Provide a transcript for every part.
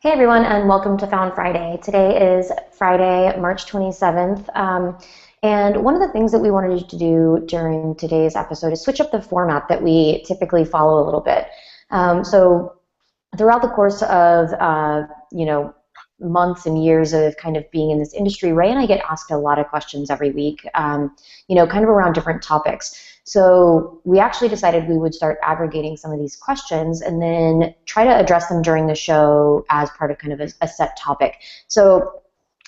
Hey everyone, and welcome to Found Friday. Today is Friday, March 27th, and one of the things that we wanted to do during today's episode is switch up the format that we typically follow a little bit. So throughout the course of, months and years of kind of being in this industry, Ray and I get asked a lot of questions every week, kind of around different topics. So we actually decided we would start aggregating some of these questions and then try to address them during the show as part of kind of a set topic. So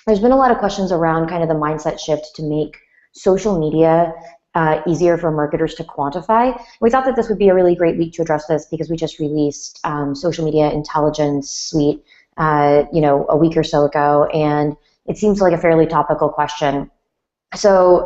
there's been a lot of questions around kind of the mindset shift to make social media easier for marketers to quantify. We thought that this would be a really great week to address this because we just released Social Media Intelligence Suite, a week or so ago, and it seems like a fairly topical question. So,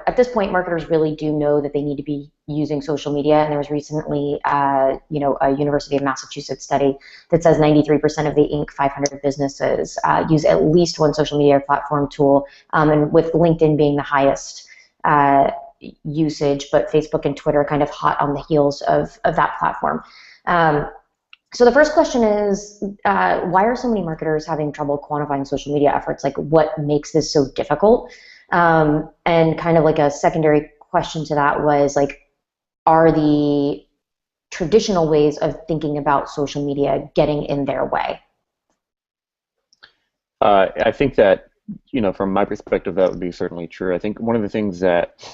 at this point, marketers really do know that they need to be using social media, and there was recently, a University of Massachusetts study that says 93% of the Inc. 500 businesses use at least one social media platform tool, and with LinkedIn being the highest usage, but Facebook and Twitter kind of hot on the heels of that platform. So the first question is, why are so many marketers having trouble quantifying social media efforts? Like, what makes this so difficult? And kind of like a secondary question to that was, like, are the traditional ways of thinking about social media getting in their way? I think that, from my perspective, that would be certainly true. I think one of the things that,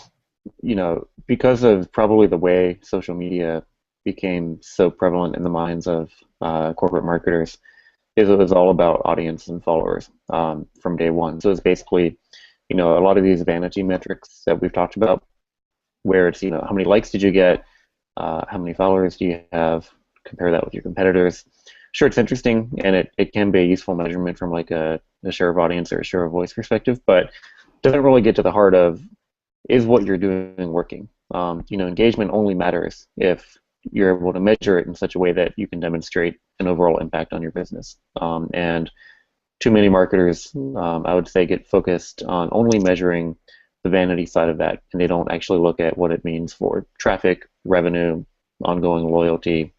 because of probably the way social media became so prevalent in the minds of corporate marketers, is it was all about audience and followers from day one. So it's basically, a lot of these vanity metrics that we've talked about, where it's, how many likes did you get, how many followers do you have, compare that with your competitors. Sure, it's interesting, and it can be a useful measurement from like a share of audience or a share of voice perspective, but doesn't really get to the heart of, is what you're doing working? Engagement only matters if you're able to measure it in such a way that you can demonstrate an overall impact on your business. And too many marketers, I would say, get focused on only measuring the vanity side of that, and they don't actually look at what it means for traffic, revenue, ongoing loyalty,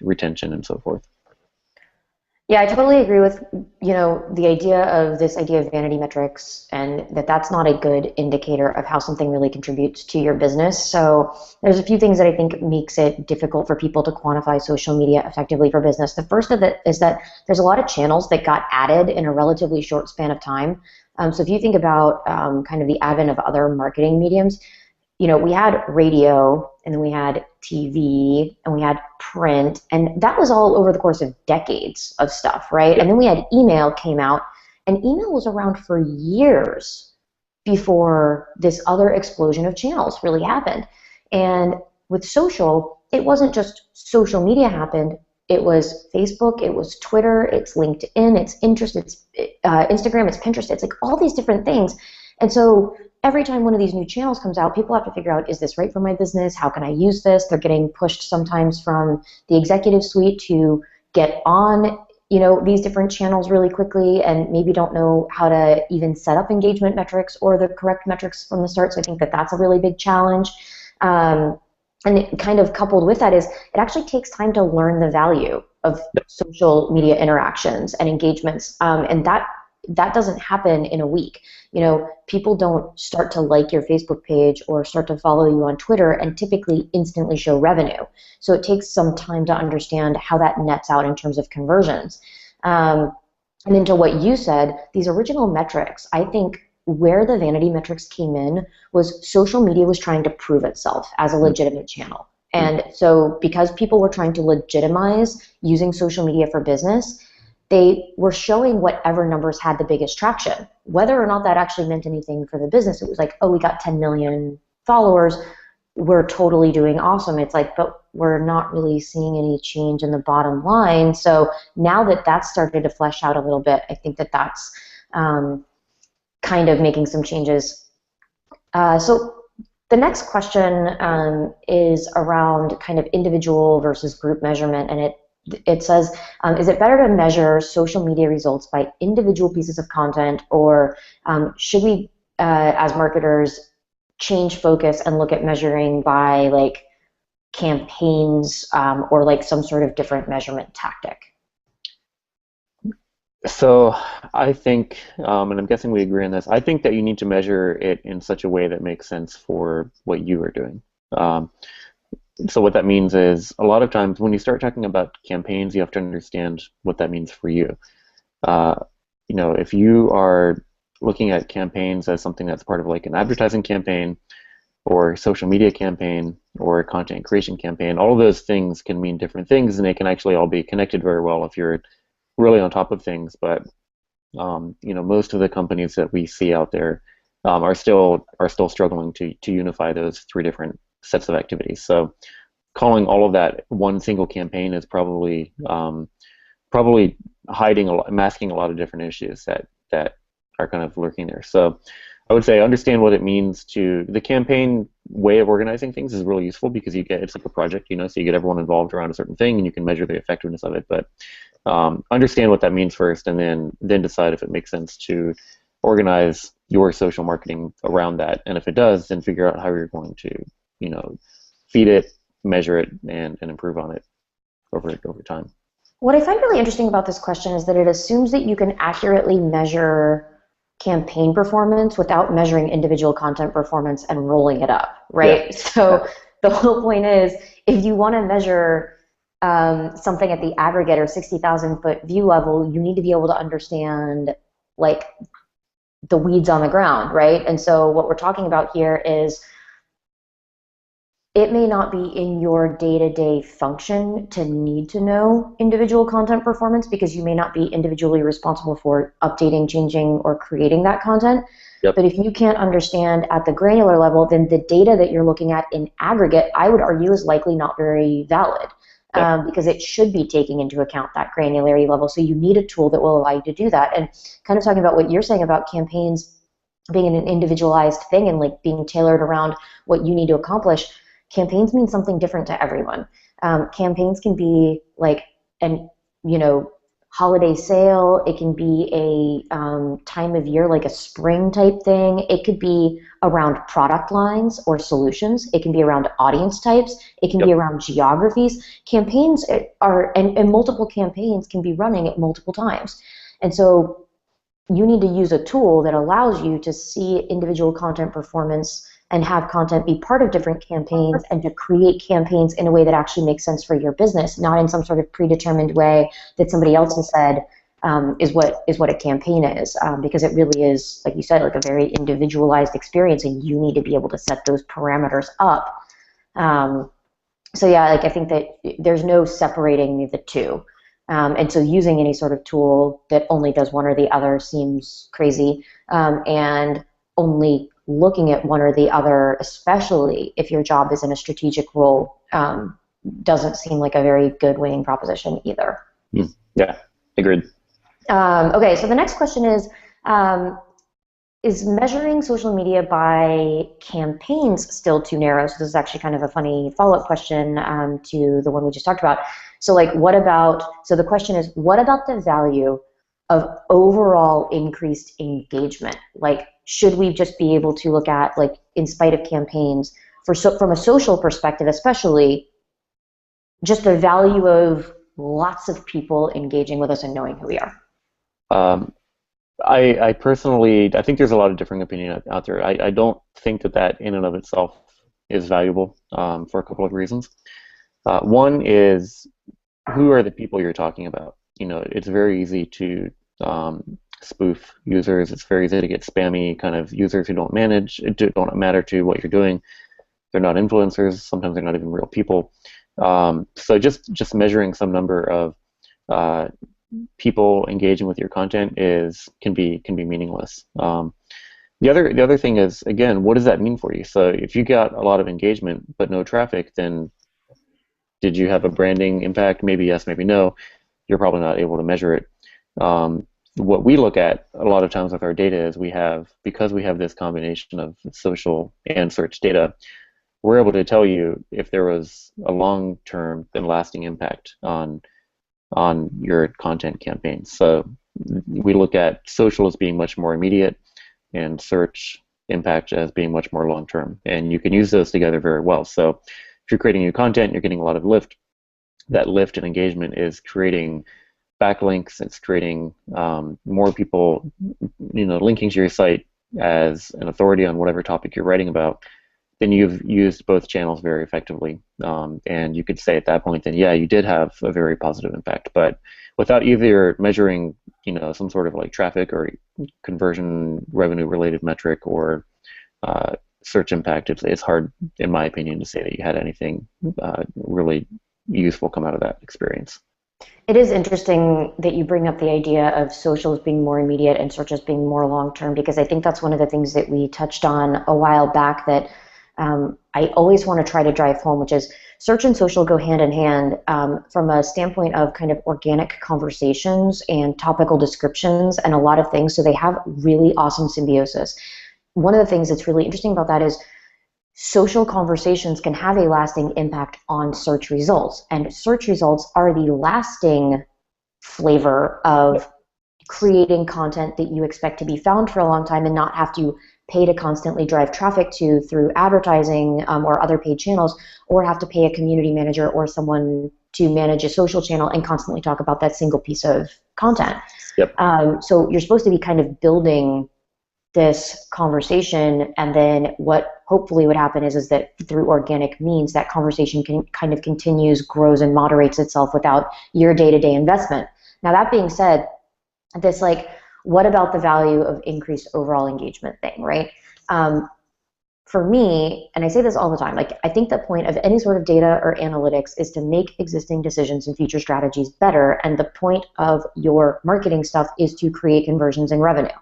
retention, and so forth. Yeah, I totally agree with, the idea of this idea of vanity metrics, and that's not a good indicator of how something really contributes to your business. So there's a few things that I think makes it difficult for people to quantify social media effectively for business. The first of it is that there's a lot of channels that got added in a relatively short span of time. So if you think about kind of the advent of other marketing mediums, we had radio, and then we had TV, and we had print, and that was all over the course of decades of stuff, right? And then we had email came out, and email was around for years before this other explosion of channels really happened. And with social, it wasn't just social media happened. It was Facebook, it was Twitter, it's LinkedIn, it's Pinterest, it's Instagram, it's Pinterest, it's like all these different things. And so every time one of these new channels comes out, people have to figure out, is this right for my business? How can I use this? They're getting pushed sometimes from the executive suite to get on, these different channels really quickly, and maybe don't know how to even set up engagement metrics or the correct metrics from the start. So I think that that's a really big challenge. And it kind of coupled with that is it actually takes time to learn the value of social media interactions and engagements, and that doesn't happen in a week. People don't start to like your Facebook page or start to follow you on Twitter and typically instantly show revenue. So it takes some time to understand how that nets out in terms of conversions. And then to what you said, these original metrics, I think where the vanity metrics came in was social media was trying to prove itself as a legitimate channel. And so because people were trying to legitimize using social media for business, they were showing whatever numbers had the biggest traction. Whether or not that actually meant anything for the business, it was like, oh, we got 10 million followers, we're totally doing awesome. It's like, but we're not really seeing any change in the bottom line. So now that that's started to flesh out a little bit, I think that that's kind of making some changes. So the next question is around kind of individual versus group measurement, and it says, is it better to measure social media results by individual pieces of content, or should we, as marketers, change focus and look at measuring by like campaigns or like some sort of different measurement tactic? So I think, and I'm guessing we agree on this, I think that you need to measure it in such a way that makes sense for what you are doing. Um, so what that means is a lot of times when you start talking about campaigns, you have to understand what that means for you. Uh, if you are looking at campaigns as something that's part of like an advertising campaign or social media campaign or a content creation campaign, all of those things can mean different things, and they can actually all be connected very well if you're really on top of things. But most of the companies that we see out there are still struggling to unify those three different sets of activities. So calling all of that one single campaign is probably masking a lot of different issues that are kind of lurking there. So I would say understand what it means to the campaign way of organizing things is really useful because it's like a project, so you get everyone involved around a certain thing and you can measure the effectiveness of it. But understand what that means first, and then decide if it makes sense to organize your social marketing around that. And if it does, then figure out how you're going to, you know, feed it, measure it, and improve on it over time. What I find really interesting about this question is that it assumes that you can accurately measure campaign performance without measuring individual content performance and rolling it up, Yeah, right? So the whole point is if you want to measure something at the aggregate or 60,000 foot view level, you need to be able to understand like the weeds on the ground, right? And so what we're talking about here is it may not be in your day-to-day function to need to know individual content performance because you may not be individually responsible for updating, changing, or creating that content. yep, But if you can't understand at the granular level, then the data that you're looking at in aggregate, I would argue, is likely not very valid yep. because it should be taking into account that granularity level. So you need a tool that will allow you to do that. And kind of talking about what you're saying about campaigns being an individualized thing and like being tailored around what you need to accomplish, campaigns mean something different to everyone. Campaigns can be like an holiday sale. It can be a time of year like a spring type thing. It could be around product lines or solutions. It can be around audience types. It can be Yep. around geographies. Campaigns are and multiple campaigns can be running at multiple times. And so you need to use a tool that allows you to see individual content performance and have content be part of different campaigns and to create campaigns in a way that actually makes sense for your business, not in some sort of predetermined way that somebody else has said is what a campaign is, because it really is, like you said, like a very individualized experience, and you need to be able to set those parameters up. Um, so yeah, like I think that there's no separating the two. And so using any sort of tool that only does one or the other seems crazy. And only looking at one or the other, especially if your job is in a strategic role, doesn't seem like a very good winning proposition either. Yeah, agreed. Okay, so the next question um, is measuring social media by campaigns still too narrow? So this is actually kind of a funny follow-up question to the one we just talked about. So like, what about, so the question is, what about the value of overall increased engagement? Like, should we just be able to look at, like, in spite of campaigns, from a social perspective, especially, just the value of lots of people engaging with us and knowing who we are? Um, I personally, I think there's a lot of differing opinion out there. I don't think that in and of itself is valuable for a couple of reasons. One is who are the people you're talking about? It's very easy to spoof users. It's very easy to get spammy kind of users who don't matter to what you're doing. They're not influencers. Sometimes they're not even real people. So just measuring some number of uh, people engaging with your content can be meaningless. The other thing is, again, what does that mean for you? So if you got a lot of engagement but no traffic, then did you have a branding impact? Maybe yes, maybe no. You're probably not able to measure it. What we look at a lot of times with our data is because we have this combination of social and search data, we're able to tell you if there was a long-term and lasting impact on your content campaigns. So we look at social as being much more immediate and search impact as being much more long-term. And you can use those together very well. So if you're creating new content, you're getting a lot of lift. That lift in engagement is creating backlinks. It's creating more people, linking to your site as an authority on whatever topic you're writing about. Then you've used both channels very effectively, and you could say at that point, then yeah, you did have a very positive impact. But without either measuring, some sort of like traffic or conversion revenue related metric or uh, search impact, it's hard, in my opinion, to say that you had anything really useful come out of that experience. It is interesting that you bring up the idea of social as being more immediate and search as being more long term, because I think that's one of the things that we touched on a while back that I always want to try to drive home, which is search and social go hand in hand from a standpoint of kind of organic conversations and topical descriptions and a lot of things. So they have really awesome symbiosis. One of the things that's really interesting about that is social conversations can have a lasting impact on search results, and search results are the lasting flavor of creating content that you expect to be found for a long time and not have to pay to constantly drive traffic to through advertising or other paid channels, or have to pay a community manager or someone to manage a social channel and constantly talk about that single piece of content. Yep. So you're supposed to be kind of building this conversation, and then what hopefully would happen is that through organic means that conversation can kind of continues, grows, and moderates itself without your day-to-day investment. Now that being said, this like what about the value of increased overall engagement thing, right? For me, and I say this all the time, like I think the point of any sort of data or analytics is to make existing decisions and future strategies better, and the point of your marketing stuff is to create conversions and revenue.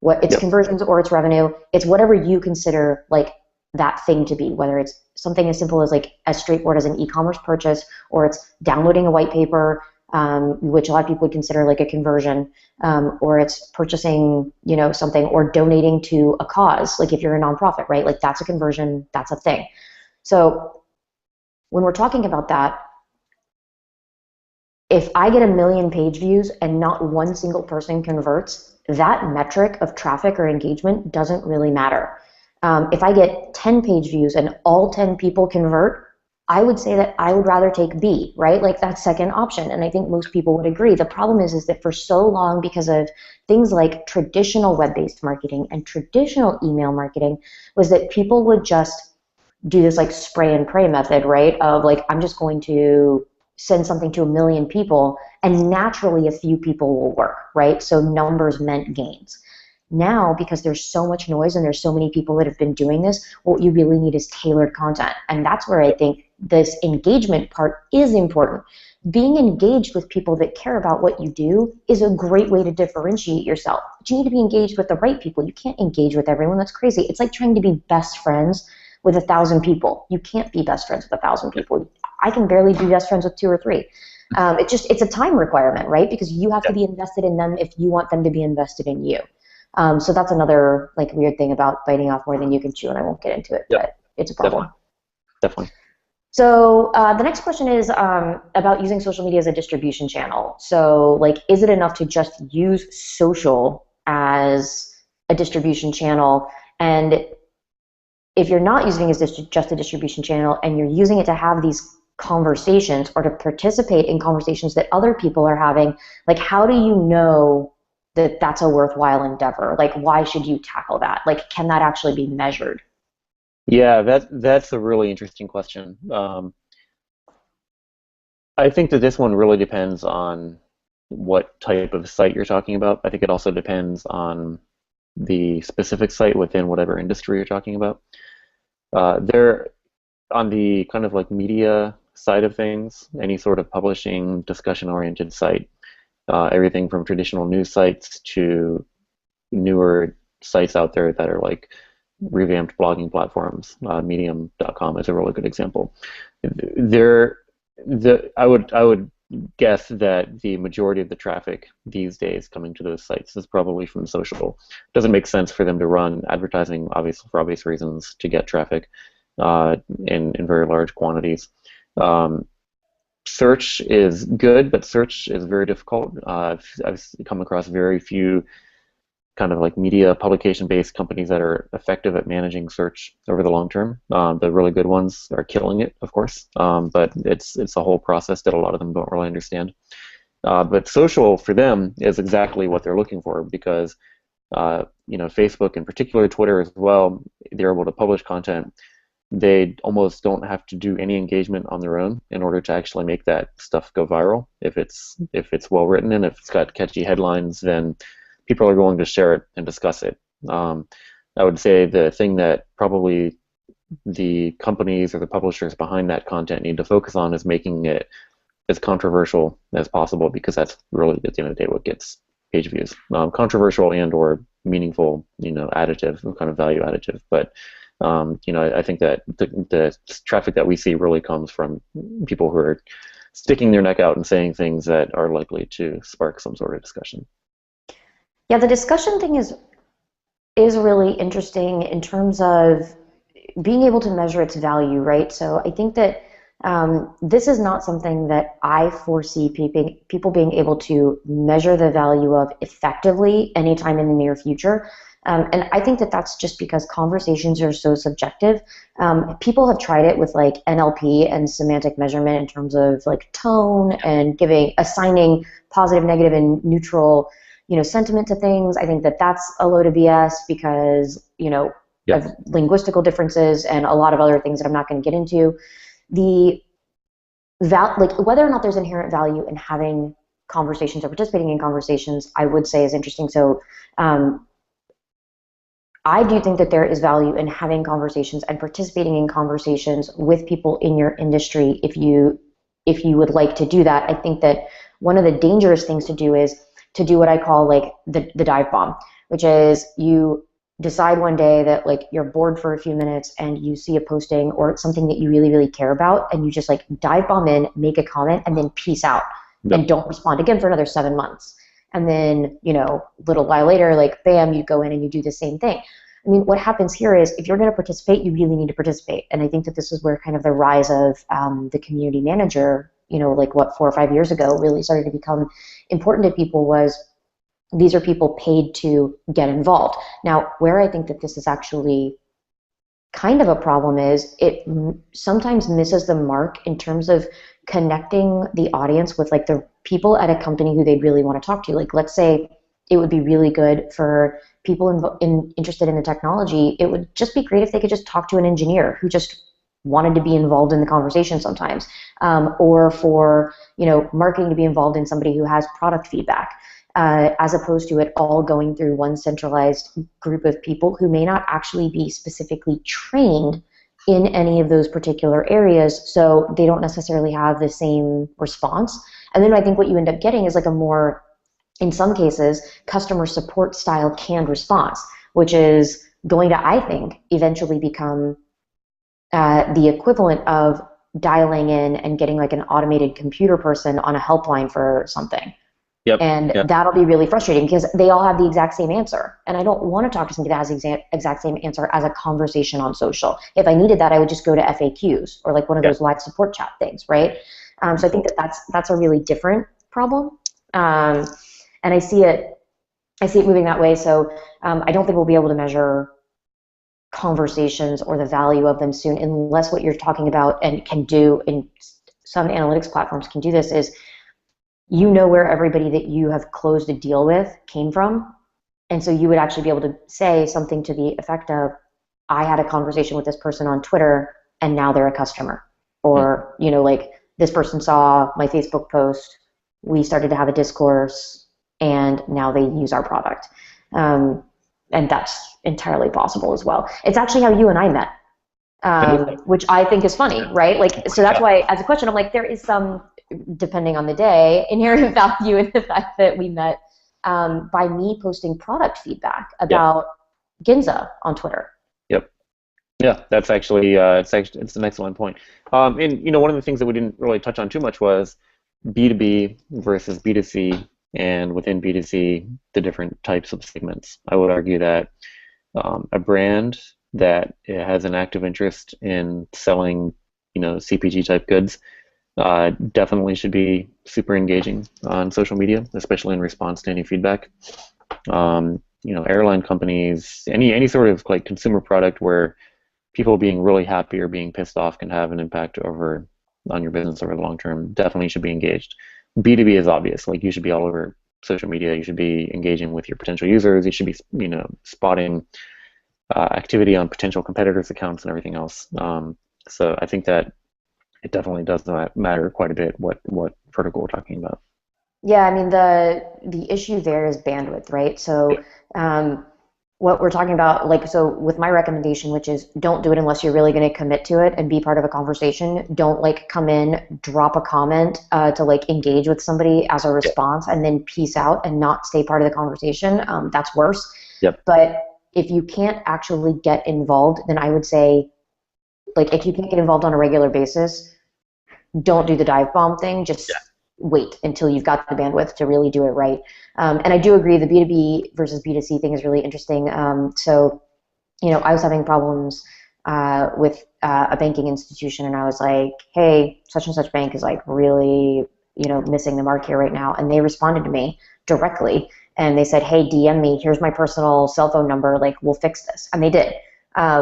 What it's Yep. conversions or it's revenue, it's whatever you consider like that thing to be, whether it's something as simple as like as straightforward as an e-commerce purchase, or it's downloading a white paper, which a lot of people would consider like a conversion, or it's purchasing, something, or donating to a cause. Like if you're a nonprofit, right? Like that's a conversion, that's a thing. So when we're talking about that, if I get 1 million page views and not one single person converts, that metric of traffic or engagement doesn't really matter. If I get 10 page views and all 10 people convert, I would say that I would rather take B, right? Like that second option. And I think most people would agree. The problem is that for so long, because of things like traditional web-based marketing and traditional email marketing, was that people would just do this like spray and pray method, right? Of like, I'm just going to send something to 1 million people and naturally a few people will work, right? So numbers meant gains. Now, because there's so much noise and there's so many people that have been doing this, what you really need is tailored content. And that's where I think this engagement part is important. Being engaged with people that care about what you do is a great way to differentiate yourself. But you need to be engaged with the right people. You can't engage with everyone. That's crazy. It's like trying to be best friends with 1,000 people. You can't be best friends with 1,000 people. I can barely be best friends with 2 or 3. It's a time requirement, right? Because you have to Yep. be invested in them if you want them to be invested in you. So that's another like weird thing about biting off more than you can chew, and I won't get into it, Yep. but it's a Definitely. problem. Definitely. So the next question is about using social media as a distribution channel. So like, is it enough to just use social as a distribution channel? And if you're not using it as just a distribution channel and you're using it to have these conversations or to participate in conversations that other people are having, like how do you know that that's a worthwhile endeavor? Like why should you tackle that? Like can that actually be measured? Yeah, that's a really interesting question. I think that this one really depends on what type of site you're talking about. I think it also depends on the specific site within whatever industry you're talking about. There, on the kind of like media side of things, any sort of publishing, discussion-oriented site, everything from traditional news sites to newer sites out there that are like revamped blogging platforms. Medium.com is a really good example. There, I would guess that the majority of the traffic these days coming to those sites is probably from social. It doesn't make sense for them to run advertising, obviously for obvious reasons, to get traffic in very large quantities. Um, Search is good, but search is very difficult. I've come across very few kind of like media publication-based companies that are effective at managing search over the long term. The really good ones are killing it, of course, but it's a whole process that a lot of them don't really understand. But social for them is exactly what they're looking for because Facebook in particular, Twitter as well, they're able to publish content. They almost don't have to do any engagement on their own in order to actually make that stuff go viral. If it's well written and if it's got catchy headlines, then people are going to share it and discuss it. Um, I would say the thing that probably the companies or the publishers behind that content need to focus on is making it as controversial as possible because that's really at the end of the day what gets page views. Controversial and or meaningful, additive, kind of value additive. But I think that the traffic that we see really comes from people who are sticking their neck out and saying things that are likely to spark some sort of discussion. Yeah, the discussion thing is really interesting in terms of being able to measure its value, right? So I think that this is not something that I foresee people being able to measure the value of effectively anytime in the near future. And I think that that's just because conversations are so subjective. People have tried it with like NLP and semantic measurement in terms of like tone and assigning positive, negative, and neutral, sentiment to things. I think that that's a load of BS because, Yeah. of linguistical differences and a lot of other things that I'm not going to get into. The like whether or not there's inherent value in having conversations or participating in conversations, I would say is interesting. So I do think that there is value in having conversations and participating in conversations with people in your industry if you would like to do that. I think that one of the dangerous things to do is to do what I call like the dive bomb, which is you decide one day that like you're bored for a few minutes and you see a posting or something that you really, really care about and you just like dive bomb in, make a comment, and then peace out and Yep. don't respond again for another 7 months. And then, little while later, like bam, you go in and you do the same thing. I mean, what happens here is if you're going to participate, you really need to participate. And I think that this is where kind of the rise of the community manager, like what 4 or 5 years ago really started to become important to people was these are people paid to get involved. Now, where I think that this is actually kind of a problem is it sometimes misses the mark in terms of connecting the audience with like the people at a company who they really want to talk to. Like, let's say it would be really good for people interested in the technology. It would just be great if they could just talk to an engineer who just wanted to be involved in the conversation sometimes, or for marketing to be involved in somebody who has product feedback, as opposed to it all going through one centralized group of people who may not actually be specifically trained in any of those particular areas, so they don't necessarily have the same response. And then I think what you end up getting is like a more, in some cases, customer support style canned response, which is going to, I think, eventually become the equivalent of dialing in and getting like an automated computer person on a helpline for something. Yep. And Yep. that'll be really frustrating because they all have the exact same answer. And I don't want to talk to somebody that has the exact same answer as a conversation on social. If I needed that, I would just go to FAQs or like one of Yeah. those live support chat things, right? So I think that that's a really different problem. And I see it moving that way. So I don't think we'll be able to measure conversations or the value of them soon unless what you're talking about and can do, and some analytics platforms can do this, is where everybody that you have closed a deal with came from. And so you would actually be able to say something to the effect of, I had a conversation with this person on Twitter and now they're a customer. Mm. Or, like this person saw my Facebook post, we started to have a discourse, and now they use our product. And that's entirely possible as well. It's actually how you and I met, which I think is funny, right? Like, so that's Yeah. why, as a question, I'm like, there is some, depending on the day, inherent value in the fact that we met by me posting product feedback Yep. about Ginza on Twitter. Yep. Yeah, it's an excellent point. And one of the things that we didn't really touch on too much was B2B versus B2C, and within B2C, the different types of segments. I would argue that a brand that has an active interest in selling, CPG type goods, definitely should be super engaging on social media, especially in response to any feedback. Airline companies, any sort of like consumer product where people being really happy or being pissed off can have an impact on your business over the long term, definitely should be engaged. B2B is obvious. Like you should be all over social media. You should be engaging with your potential users. You should be, spotting activity on potential competitors' accounts and everything else. So I think that it definitely does not matter quite a bit what vertical we're talking about. Yeah, I mean the issue there is bandwidth, right? So um, what we're talking about, like, so with my recommendation, which is don't do it unless you're really going to commit to it and be part of a conversation. Don't like come in, drop a comment to like engage with somebody as a Yeah. response, and then peace out and not stay part of the conversation. That's worse. Yep. But if you can't actually get involved, then I would say, like, if you can't get involved on a regular basis, don't do the dive bomb thing. Yeah. Just wait until you've got the bandwidth to really do it right. And I do agree the B2B versus B2C thing is really interesting. So, I was having problems with a banking institution, and I was like, hey, such and such bank is like really, missing the mark here right now. And they responded to me directly, and they said, hey, DM me. Here's my personal cell phone number. Like, we'll fix this. And they did,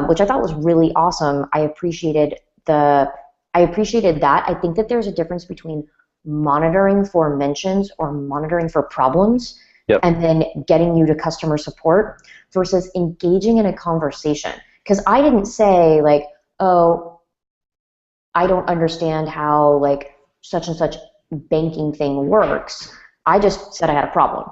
which I thought was really awesome. The I appreciated that. I think that there's a difference between monitoring for mentions or monitoring for problems Yep. and then getting you to customer support versus engaging in a conversation. Because I didn't say like, oh, I don't understand how like such and such banking thing works. I just said I had a problem.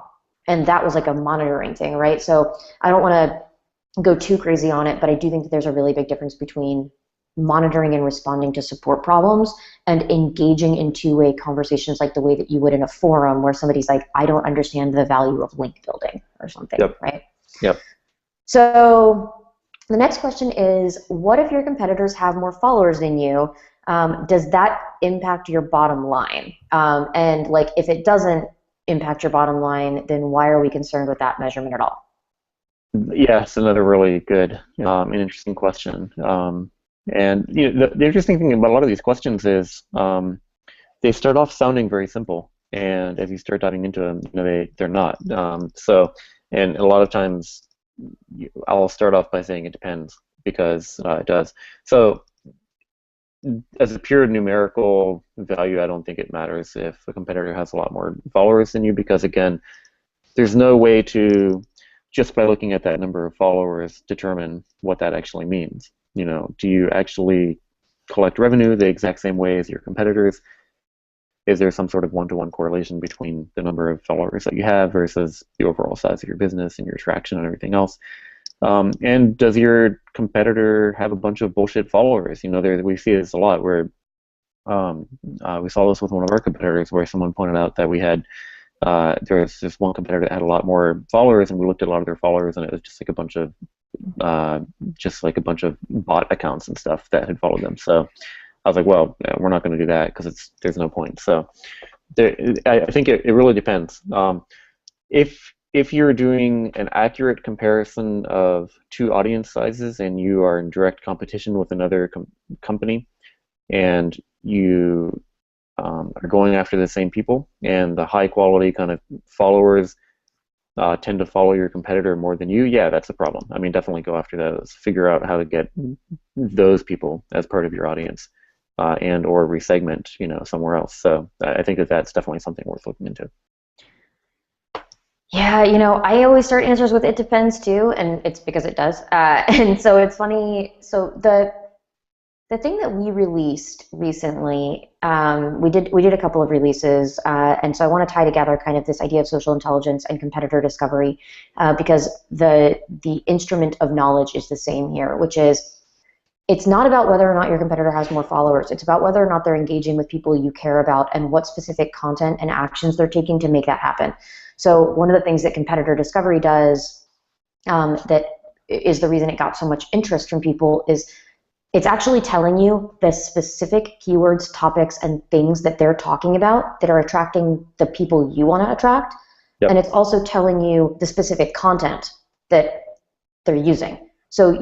And that was like a monitoring thing, right? So I don't want to go too crazy on it, but I do think that there's a really big difference between monitoring and responding to support problems and engaging in two-way conversations like the way that you would in a forum where somebody's like, I don't understand the value of link building or something, Yep. right? Yep. So the next question is, what if your competitors have more followers than you? Does that impact your bottom line? And like, if it doesn't impact your bottom line, then why are we concerned with that measurement at all? Yeah, it's another really good and interesting question. And the interesting thing about a lot of these questions is they start off sounding very simple, and as you start diving into them, they're not. And a lot of times, I'll start off by saying it depends because it does. So, as a pure numerical value, I don't think it matters if a competitor has a lot more followers than you because again, there's no way to just by looking at that number of followers determine what that actually means. Do you actually collect revenue the exact same way as your competitors? Is there some sort of one-to-one correlation between the number of followers that you have versus the overall size of your business and your traction and everything else? And does your competitor have a bunch of bullshit followers? We see this a lot where we saw this with one of our competitors where someone pointed out that we had there was this one competitor that had a lot more followers, and we looked at a lot of their followers, and it was just like a bunch of bot accounts and stuff that had followed them. So I was like, well, we're not going to do that because there's no point. So I think it really depends. If you're doing an accurate comparison of two audience sizes and you are in direct competition with another company, and you are going after the same people, and the high quality kind of followers tend to follow your competitor more than you, yeah, that's a problem. I mean, definitely go after those. Figure out how to get those people as part of your audience, and or resegment, somewhere else. So I think that that's definitely something worth looking into. Yeah, I always start answers with it depends too, and it's because it does. And so it's funny. So the thing that we released recently, we did a couple of releases, and so I want to tie together kind of this idea of social intelligence and competitor discovery, because the instrument of knowledge is the same here, which is it's not about whether or not your competitor has more followers. It's about whether or not they're engaging with people you care about and what specific content and actions they're taking to make that happen. So one of the things that competitor discovery does, that is the reason it got so much interest from people, is it's actually telling you the specific keywords, topics, and things that they're talking about that are attracting the people you want to attract. And Yep. it's also telling you the specific content that they're using. So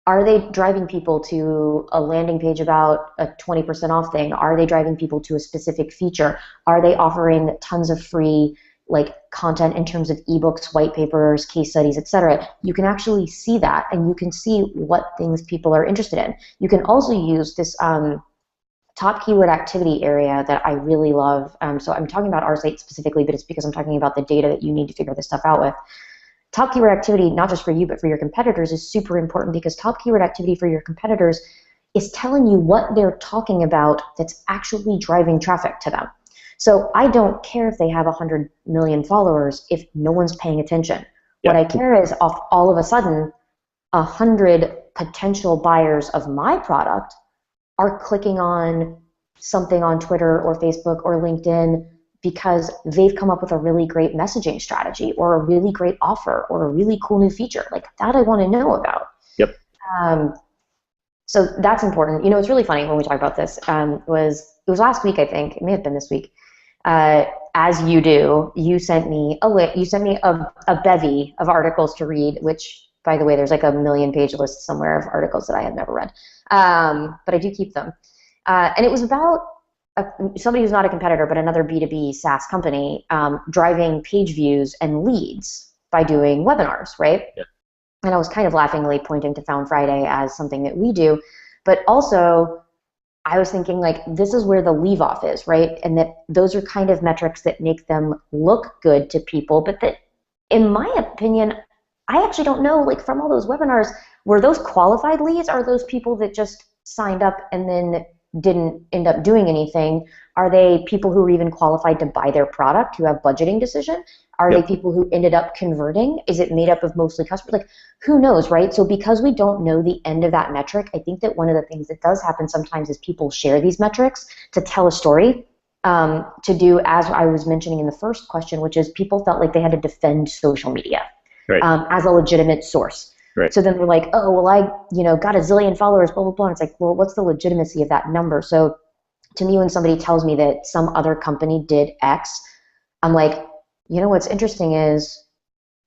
are they driving people to a landing page about a 20% off thing? Are they driving people to a specific feature? Are they offering tons of free like content in terms of ebooks, white papers, case studies, etc.? You can actually see that, and you can see what things people are interested in. You can also use this top keyword activity area that I really love. So I'm talking about our site specifically, but it's because I'm talking about the data that you need to figure this stuff out with. Top keyword activity, not just for you, but for your competitors, is super important because top keyword activity for your competitors is telling you what they're talking about that's actually driving traffic to them. So I don't care if they have 100 million followers if no one's paying attention. What Yeah. I care is off all of a sudden, 100 potential buyers of my product are clicking on something on Twitter or Facebook or LinkedIn because they've come up with a really great messaging strategy or a really great offer or a really cool new feature. Like that I want to know about. Yep. Um, so that's important. You know, it's really funny when we talk about this. It was last week, I think. It may have been this week. As you do, you sent me a bevy of articles to read, which, by the way, there's like a 1,000,000-page list somewhere of articles that I have never read, but I do keep them. And it was about somebody who's not a competitor, but another B2B SaaS company driving page views and leads by doing webinars, right? Yeah. And I was kind of laughingly pointing to Found Friday as something that we do, but also I was thinking like this is where the leave off is, right? And that those are kind of metrics that make them look good to people, but that in my opinion, I actually don't know, like from all those webinars, were those qualified leads? Are those people that just signed up and then didn't end up doing anything? Are they people who are even qualified to buy their product, who have budgeting decision? Are they Yep. people who ended up converting? Is it made up of mostly customers? Like, who knows, right? So because we don't know the end of that metric, I think that one of the things that does happen sometimes is people share these metrics to tell a story, to do, as I was mentioning in the first question, which is people felt like they had to defend social media Right. as a legitimate source. Right. So then they're like, oh, well, I got a zillion followers, blah, blah, blah. And it's like, well, what's the legitimacy of that number? So to me, when somebody tells me that some other company did X, I'm like, what's interesting is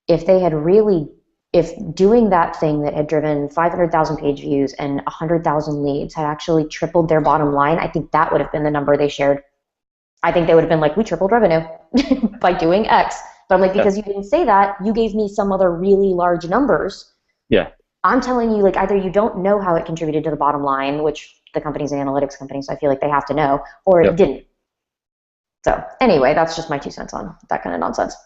if they had really, if doing that thing that had driven 500,000 page views and 100,000 leads had actually tripled their bottom line, I think that would have been the number they shared. I think they would have been like, we tripled revenue by doing X. But I'm like, Yeah. because you didn't say that, you gave me some other really large numbers. Yeah. I'm telling you, like, either you don't know how it contributed to the bottom line, which the company's an analytics company, so I feel like they have to know, or it Yep. didn't. So anyway, that's just my 2 cents on that kind of nonsense.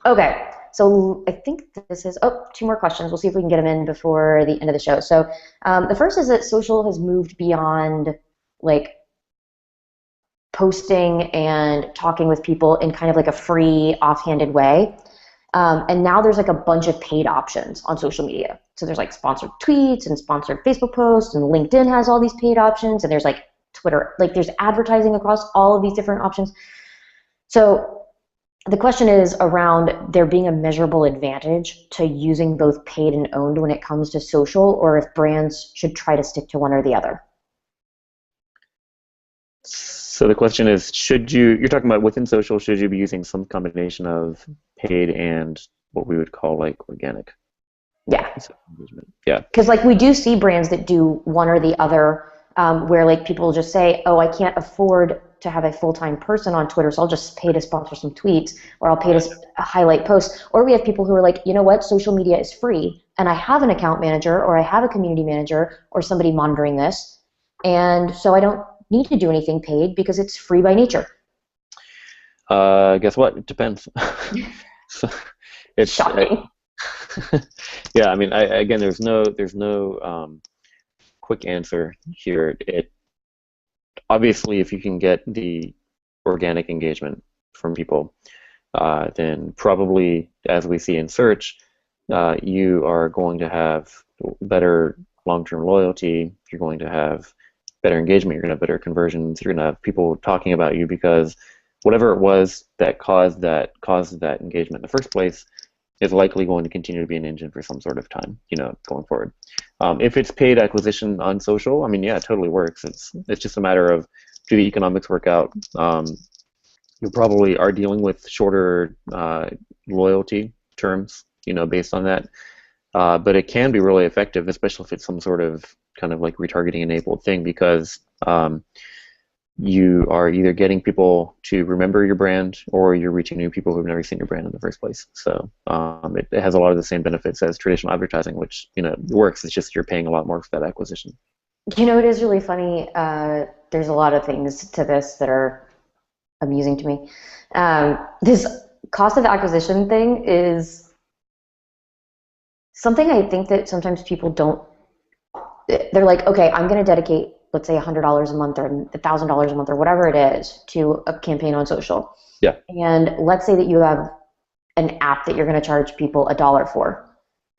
Okay, so I think this is, two more questions. We'll see if we can get them in before the end of the show. So the first is that social has moved beyond, like, posting and talking with people in kind of like a free, offhanded way. And now there's like a bunch of paid options on social media. So there's like sponsored tweets and sponsored Facebook posts, and LinkedIn has all these paid options, and there's like Twitter, like there's advertising across all of these different options. So the question is around there being a measurable advantage to using both paid and owned when it comes to social, or if brands should try to stick to one or the other. So the question is, you're talking about within social, should you be using some combination of paid and what we would call like organic Yeah. engagement? Yeah. Because like we do see brands that do one or the other, where like people just say, oh, I can't afford to have a full-time person on Twitter, so I'll just pay to sponsor some tweets, or I'll pay to highlight posts. Or we have people who are like, you know what, social media is free, and I have an account manager, or I have a community manager, or somebody monitoring this, and so I don't need to do anything paid because it's free by nature. Guess what? It depends. So it's Shocking. yeah. I mean, again, there's no quick answer here. It obviously, if you can get the organic engagement from people, then probably, as we see in search, you are going to have better long-term loyalty. You're going to have better engagement. You're going to have better conversions. You're going to have people talking about you because whatever it was that caused that engagement in the first place is likely going to continue to be an engine for some sort of time, going forward. If it's paid acquisition on social, I mean, yeah, it totally works. It's just a matter of, do the economics work out? You probably are dealing with shorter loyalty terms, based on that. But it can be really effective, especially if it's some sort of kind of like retargeting enabled thing, because you are either getting people to remember your brand, or you're reaching new people who've never seen your brand in the first place. So it has a lot of the same benefits as traditional advertising, which works. It's just you're paying a lot more for that acquisition. It is really funny. There's a lot of things to this that are amusing to me. This cost of acquisition thing is something I think that sometimes people don't. They're like, okay, I'm going to dedicate, let's say, $100 a month or $1,000 a month or whatever it is to a campaign on social. Yeah. And let's say that you have an app that you're going to charge people $1 for,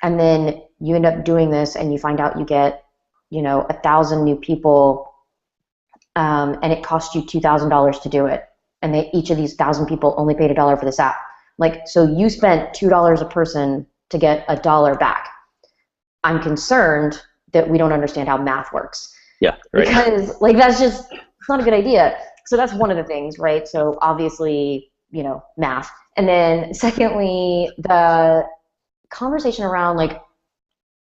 and then you end up doing this, and you find out you get, 1,000 new people, and it costs you $2,000 to do it, and each of these 1,000 people only paid $1 for this app. Like, so you spent $2 a person to get $1 back. I'm concerned that we don't understand how math works, Yeah, right. because like that's just it's not a good idea. So that's one of the things, right? So obviously, math. And then secondly, the conversation around like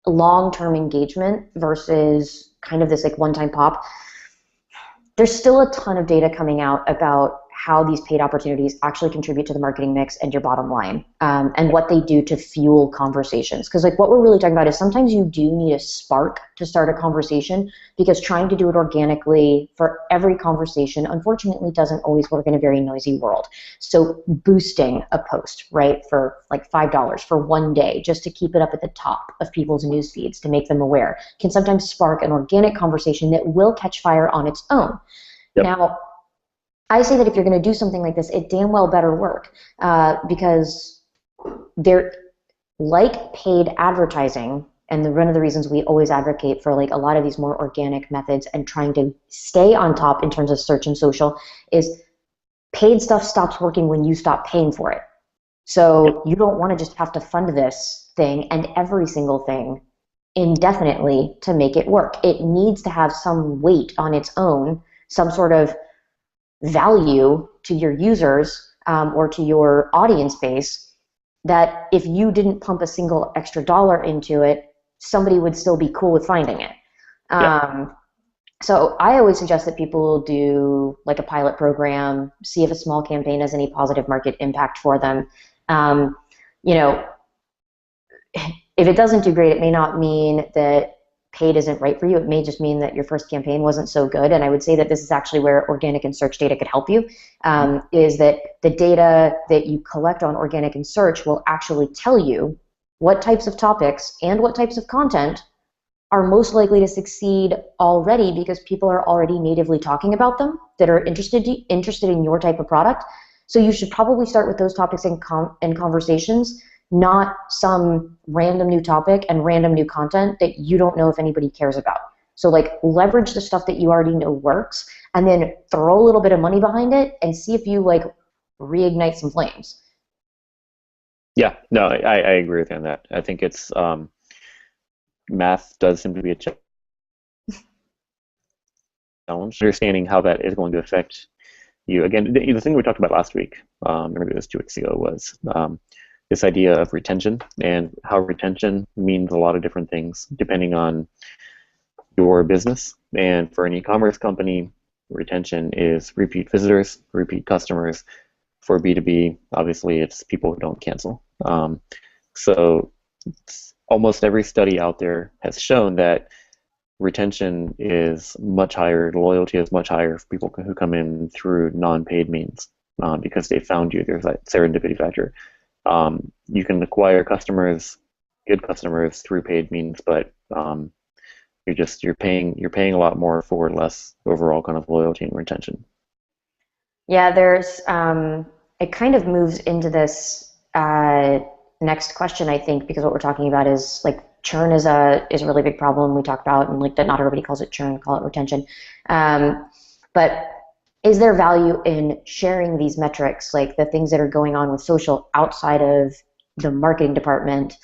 long-term engagement versus kind of this like one-time pop. There's still a ton of data coming out about how these paid opportunities actually contribute to the marketing mix and your bottom line, and what they do to fuel conversations. Because like what we're really talking about is sometimes you do need a spark to start a conversation, because trying to do it organically for every conversation unfortunately doesn't always work in a very noisy world. So boosting a post, right, for like $5 for one day just to keep it up at the top of people's news feeds to make them aware can sometimes spark an organic conversation that will catch fire on its own. Yep. Now, I say that if you're going to do something like this, it damn well better work, because they're like paid advertising. And one of the reasons we always advocate for like a lot of these more organic methods and trying to stay on top in terms of search and social is paid stuff stops working when you stop paying for it. Yep. So you don't want to just have to fund this thing and every single thing indefinitely to make it work. It needs to have some weight on its own, some sort of value to your users, or to your audience base, that if you didn't pump a single extra dollar into it, somebody would still be cool with finding it. Yeah. So I always suggest that people do like a pilot program, see if a small campaign has any positive market impact for them. Um, you know, if it doesn't do great, it may not mean that paid isn't right for you. It may just mean that your first campaign wasn't so good. And I would say that this is actually where organic and search data could help you, is that the data that you collect on organic and search will actually tell you what types of topics and what types of content are most likely to succeed already, because people are already natively talking about them that are interested in your type of product. So you should probably start with those topics and conversations, not some random new topic and random new content that you don't know if anybody cares about. So like leverage the stuff that you already know works, and then throw a little bit of money behind it and see if you like reignite some flames. Yeah. No, I agree with you on that. I think it's math does seem to be a challenge. Understanding how that is going to affect you. Again, the thing we talked about last week, maybe it was 2 weeks ago, was this idea of retention, and how retention means a lot of different things depending on your business. And for an e-commerce company, retention is repeat visitors, repeat customers. For B2B, obviously, it's people who don't cancel. So almost every study out there has shown that retention is much higher, loyalty is much higher for people who come in through non-paid means, because they found you. There's that serendipity factor. You can acquire customers, good customers, through paid means, but you're paying a lot more for less overall kind of loyalty and retention. Yeah, there's it kind of moves into this next question, I think, because what we're talking about is like churn is a really big problem we talk about, and like that not everybody calls it churn, call it retention. But is there value in sharing these metrics, like the things that are going on with social outside of the marketing department,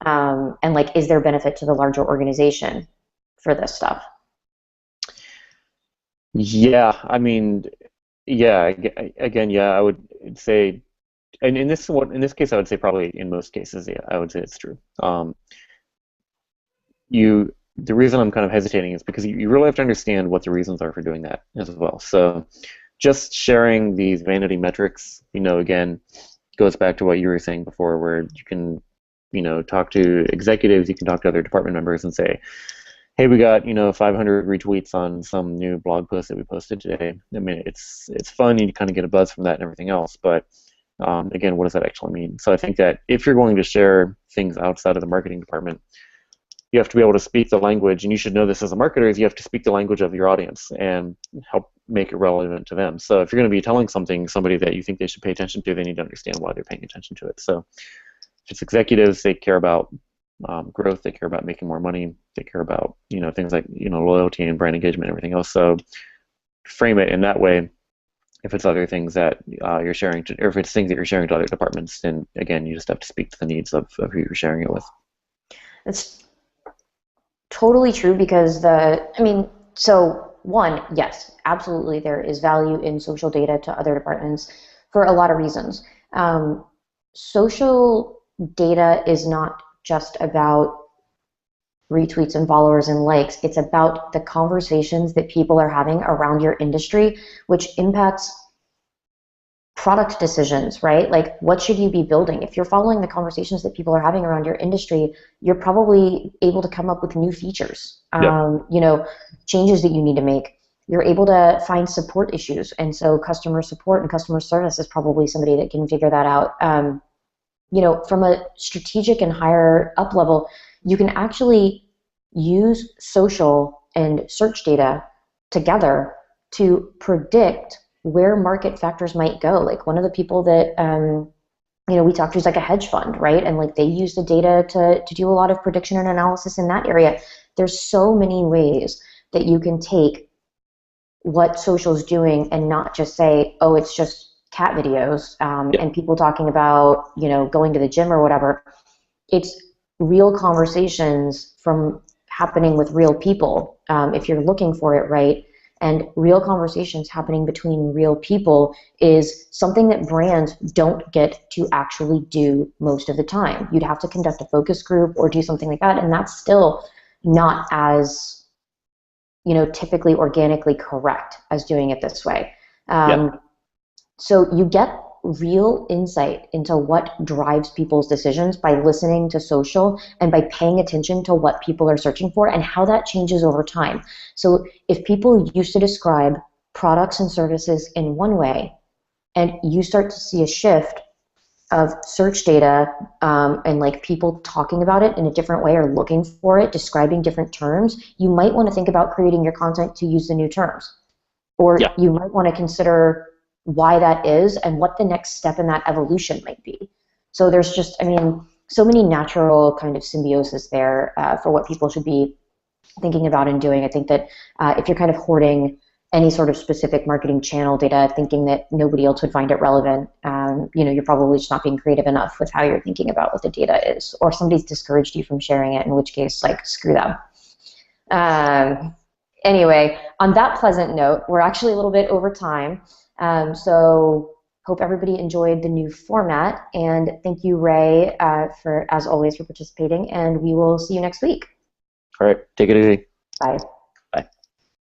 and like is there benefit to the larger organization for this stuff? Yeah, I mean, yeah, again, yeah, I would say, and in this case, I would say probably in most cases, yeah, I would say it's true. The reason I'm kind of hesitating is because you really have to understand what the reasons are for doing that as well. So just sharing these vanity metrics, again, goes back to what you were saying before, where you can, talk to executives, you can talk to other department members and say, hey, we got 500 retweets on some new blog post that we posted today. I mean, it's fun. You kind of get a buzz from that and everything else, but again, what does that actually mean? So I think that if you're going to share things outside of the marketing department, you have to be able to speak the language, and you should know this as a marketer, is you have to speak the language of your audience and help make it relevant to them. So if you're going to be telling somebody that you think they should pay attention to, they need to understand why they're paying attention to it. So if it's executives, they care about growth, they care about making more money, they care about things like loyalty and brand engagement and everything else. So frame it in that way. If it's other things that you're sharing to, or if it's things that you're sharing to other departments, then again, you just have to speak to the needs of who you're sharing it with. It's totally true because so one, yes, absolutely, there is value in social data to other departments for a lot of reasons. Social data is not just about retweets and followers and likes. It's about the conversations that people are having around your industry, which impacts product decisions, right? Like, what should you be building? If you're following the conversations that people are having around your industry, you're probably able to come up with new features, Yep. changes that you need to make. You're able to find support issues. And so customer support and customer service is probably somebody that can figure that out. From a strategic and higher up level, you can actually use social and search data together to predict where market factors might go. Like, one of the people that we talked to is like a hedge fund, right? And like, they use the data to do a lot of prediction and analysis in that area. There's so many ways that you can take what social's doing and not just say, oh, it's just cat videos Yep. and people talking about going to the gym or whatever. It's real conversations from happening with real people, if you're looking for it, right? And real conversations happening between real people is something that brands don't get to actually do most of the time. You'd have to conduct a focus group or do something like that, and that's still not as typically organically correct as doing it this way. Yeah. So you get real insight into what drives people's decisions by listening to social and by paying attention to what people are searching for and how that changes over time. So if people used to describe products and services in one way, and you start to see a shift of search data and like people talking about it in a different way or looking for it, describing different terms, you might want to think about creating your content to use the new terms. Or Yeah. you might want to consider why that is and what the next step in that evolution might be. So there's just, so many natural kind of symbiosis there for what people should be thinking about and doing. I think that if you're kind of hoarding any sort of specific marketing channel data, thinking that nobody else would find it relevant, you're probably just not being creative enough with how you're thinking about what the data is, or somebody's discouraged you from sharing it, in which case, like, screw them. Anyway, on that pleasant note, we're actually a little bit over time. So hope everybody enjoyed the new format. And thank you, Ray, as always, for participating. And we will see you next week. All right. Take it easy. Bye.